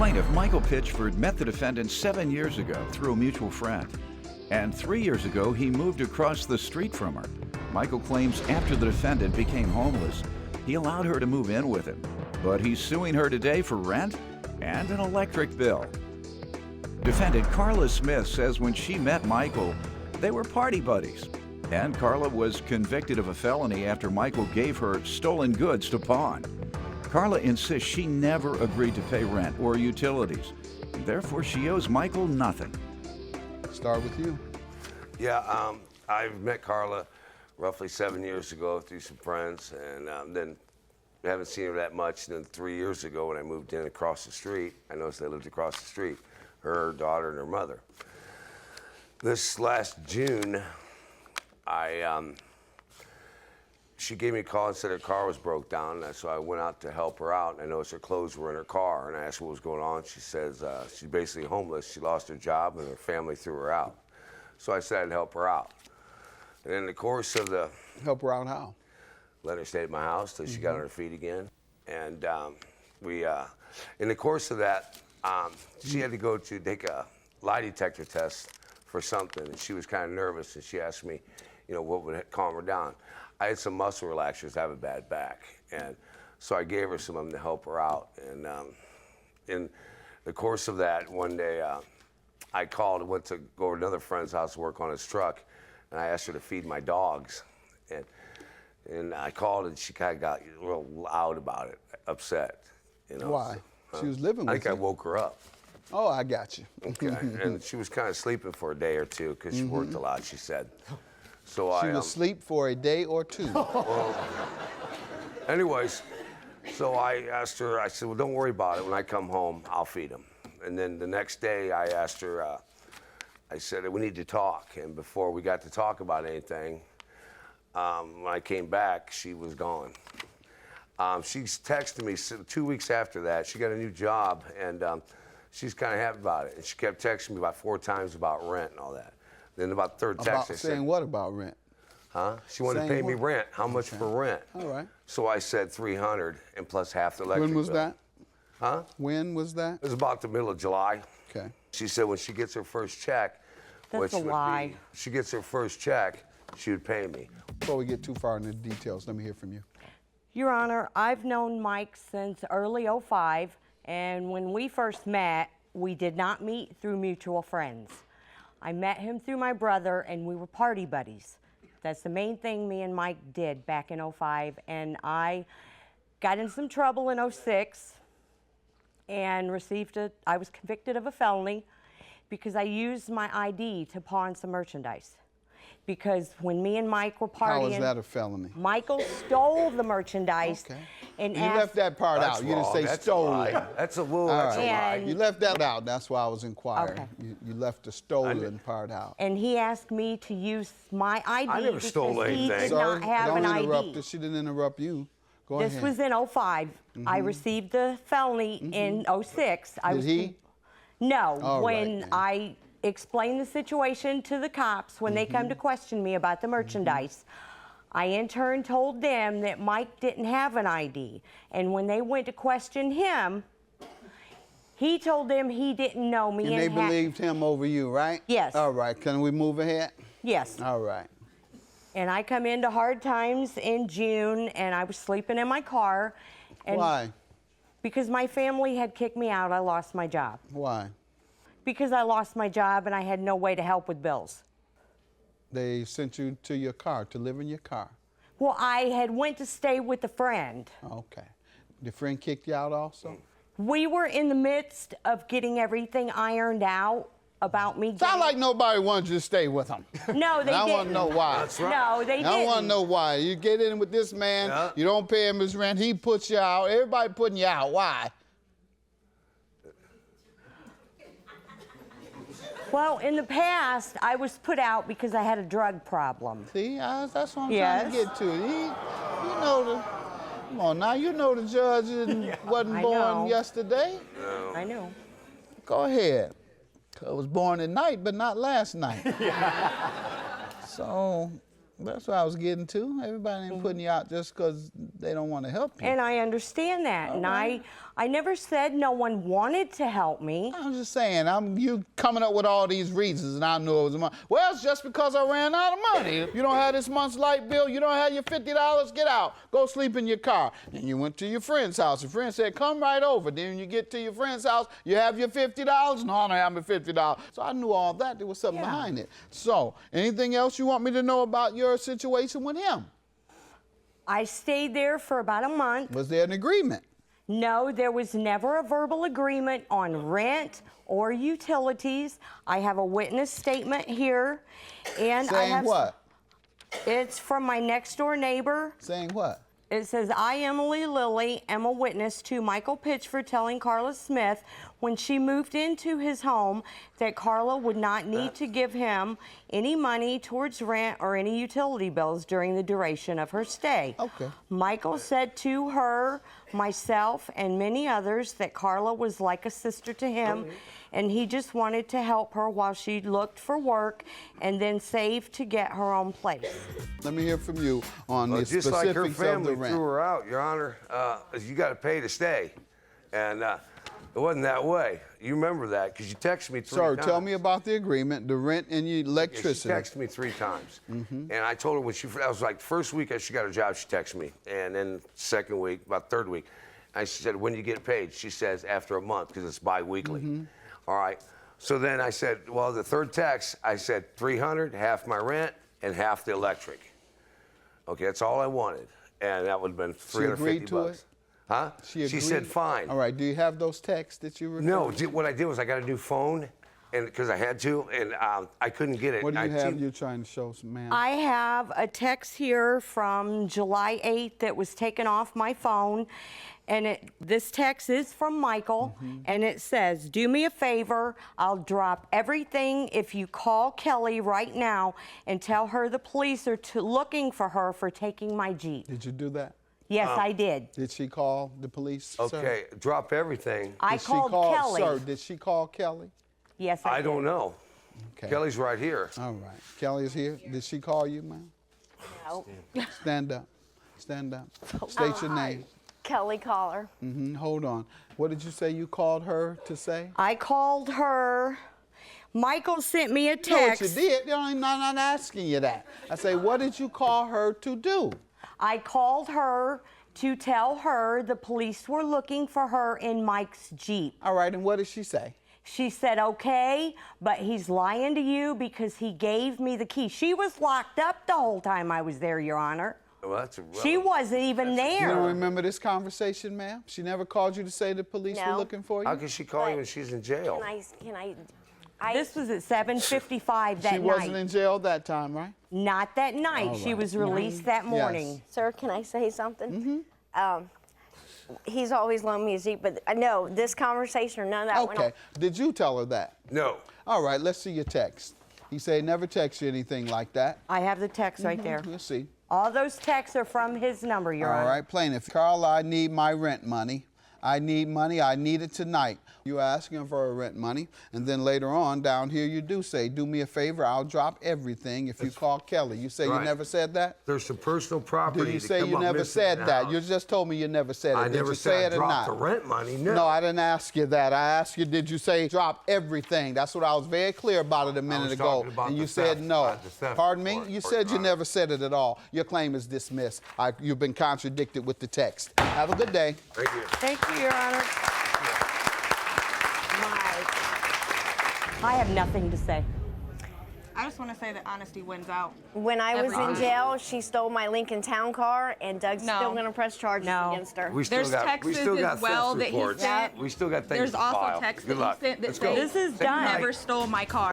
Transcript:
Plaintiff Michael Pitchford met the defendant 7 years ago through a mutual friend. And 3 years ago, he moved across the street from her. Michael claims after the defendant became homeless, he allowed her to move in with him. But he's suing her today for rent and an electric bill. Defendant Carla Smith says when she met Michael, they were party buddies. And Carla was convicted of a felony after Michael gave her stolen goods to pawn. Carla insists she never agreed to pay rent or utilities. Therefore, she owes Michael nothing. Start with you. Yeah, I met Carla roughly 7 years ago through some friends, and then I haven't seen her that much. And then 3 years ago when I moved in across the street, I noticed they lived across the street, her daughter and her mother. This last June, she gave me a call and said her car was broke down, and so I went out to help her out, and I noticed her clothes were in her car, and I asked what was going on. She says she's basically homeless. She lost her job, and her family threw her out. So I said I'd help her out. And in the course of the... Help her out how? Let her stay at my house till she got on her feet again. And in the course of that, she had to go to take a lie detector test for something, and she was kind of nervous, and she asked me, you know, what would calm her down. I had some muscle relaxers. I have a bad back, and so I gave her some of them to help her out. And in the course of that, one day I called and went to go to another friend's house to work on his truck, and I asked her to feed my dogs. And I called, and she kind of got real loud about it, upset. You know. Why? She was living with you. I think I woke her up. Oh, I got you. Okay, and she was kind of sleeping for a day or two because she worked a lot, she said. So she was asleep for a day or two. Well, anyways, so I asked her, I said, well, don't worry about it. When I come home, I'll feed him. And then the next day, I asked her, I said, we need to talk. And before we got to talk about anything, when I came back, she was gone. She's texted me 2 weeks after that. She got a new job, and she's kind of happy about it. And she kept texting me about 4 times about rent and all that. Then about the third text, I said, saying what about rent? Huh? She wanted to pay me rent. How much for rent? All right. So I said $300 and plus half the electric When was bill. that? Huh? When was that? It was about the middle of July. Okay. She said when she gets her first check, That's a lie. She gets her first check, she would pay me. Before we get too far into the details, let me hear from you. Your Honor, I've known Mike since early '05, and when we first met, we did not meet through mutual friends. I met him through my brother, and we were party buddies. That's the main thing me and Mike did back in '05, and I got in some trouble in '06 and I was convicted of a felony because I used my ID to pawn some merchandise. Because when me and Mike were partying... How is that a felony? Michael stole the merchandise. Okay. And You left that part out. You didn't say stolen. That's a little, All that's a lie. You left that out. That's why I was inquiring. Okay. You left the stolen part out. And he asked me to use my ID I never stole because he anything. did not have don't an interrupt ID. her. She didn't interrupt you. Go ahead. This was in '05. I received the felony in '06. Did he? No. All right, when then. I explained the situation to the cops when they come to question me about the merchandise, I in turn told them that Mike didn't have an ID. And when they went to question him, he told them he didn't know me. And they believed him over you, right? Yes. All right. Can we move ahead? Yes. All right. And I come into hard times in June, and I was sleeping in my car. And Why? Because my family had kicked me out. I lost my job. Why? Because I lost my job and I had no way to help with bills. They sent you to your car, to live in your car. Well, I had went to stay with a friend. Okay. The friend kicked you out also? We were in the midst of getting everything ironed out about me. Sound like nobody wanted you to stay with them. No, they I didn't. want to know why. That's right. No, they didn't. I want to know why. You get in with this man, you don't pay him his rent, he puts you out, everybody putting you out. Why? Well, in the past, I was put out because I had a drug problem. See, that's what I'm trying Yes. to get to. You know the, come on now, you know the judge wasn't I born know. yesterday. I know. Go ahead. I was born at night, but not last night. So, That's what I was getting to. Everybody ain't putting you out just because they don't want to help you. And I understand that. And I never said no one wanted to help me. I'm just saying, you coming up with all these reasons, and I knew it was money. Well, it's just because I ran out of money. You don't have this month's light bill, you don't have your $50, get out. Go sleep in your car. And you went to your friend's house. Your friend said, come right over. Then you get to your friend's house, you have your $50? No, I don't have my $50. So I knew all that. There was something behind it. So, anything else you want me to know about your situation with him? I stayed there for about a month. Was there an agreement? No, there was never a verbal agreement on rent or utilities. I have a witness statement here. And Saying what? It's from my next door neighbor. Saying what? It says, I, Emily Lilly, am a witness to Michael Pitchford telling Carla Smith when she moved into his home that Carla would not need to give him any money towards rent or any utility bills during the duration of her stay. Okay. Michael said to her, myself, and many others that Carla was like a sister to him, and he just wanted to help her while she looked for work and then save to get her own place. Let me hear from you on the just specifics like her family of the rent. threw her out, Your Honor. You got to pay to stay. And it wasn't that way. You remember that because you texted me 3 times. Sir, tell me about the agreement, the rent and the electricity. Yeah, she texted me 3 times. And I told her when that was like first week she got her job, she texted me. And then second week, about third week, I said, when do you get paid? She says, after a month because it's bi-weekly. All right. So then I said, well, the third text, I said $300, half my rent and half the electric. Okay, that's all I wanted. And that would have been $350. She agreed to it? Huh? She said fine. All right. Do you have those texts that you referred No, to? what I did was I got a new phone, and because I had to, and I couldn't get it. What do you have you're trying to show, ma'am? I have a text here from July 8th that was taken off my phone, and this text is from Michael, and it says, do me a favor, I'll drop everything if you call Kelly right now and tell her the police are looking for her for taking my Jeep. Did you do that? Yes, I did. Did she call the police, Okay, sir? drop everything. I Did called she call, Kelly. Sir, did she call Kelly? Yes, I did. don't know. Okay. Kelly's right here. All right. Kelly is here. Did she call you, ma'am? No. Stand up. Stand up. State your name. Kelly Caller. Hold on. What did you say you called her to say? I called her. Michael sent me a You know text. what you did. I'm not asking you that. I say, what did you call her to do? I called her to tell her the police were looking for her in Mike's Jeep. All right, and what did she say? She said, okay, but he's lying to you because he gave me the key. She was locked up the whole time I was there, Your Honor. Well, that's She wasn't even there. You don't remember this conversation, ma'am? She never called you to say the police were No. looking for you? How can she call you when she's in jail? Can I This was at 7:55 that She night. wasn't in jail that time, right? Not that night. All She right. was released that morning. Sir, can I say something? He's always loaned me a Jeep, but no, this conversation or none of that went on. Okay. Did you tell her that? No. All right, let's see your text. He said never text you anything like that. I have the text right there. Let's see. All those texts are from his number, Your Honor. All right, plaintiff. Carl, I need my rent money. I need money. I need it tonight. You asking him for rent money, and then later on down here you do say, do me a favor, I'll drop everything if you call Kelly. You say you Right. never said that? There's some personal property. Did you to say come you up never missing in said the that? house. You just told me you never said it. I Did never you said say I it or dropped not? the rent money. No. No, I didn't ask you that. I asked you, did you say drop everything? That's what I was very clear about it a minute was ago. talking about And you the said theft, no. about the theft Pardon me? report, You Your said you Honor. never said it at all. Your claim is dismissed. You've been contradicted with the text. Have a good day. Thank you. Thank you, Your Honor. I have nothing to say. I just want to say that honesty wins out. When I was Every in time. jail, she stole my Lincoln Town Car, and Doug's No. still going to press charges No. against her. We still There's got, texts we still got as well theft that he reports. sent. We still got things There's to also file. texts Good that luck. he sent that Let's go. say This is Say done. goodnight. never stole my car.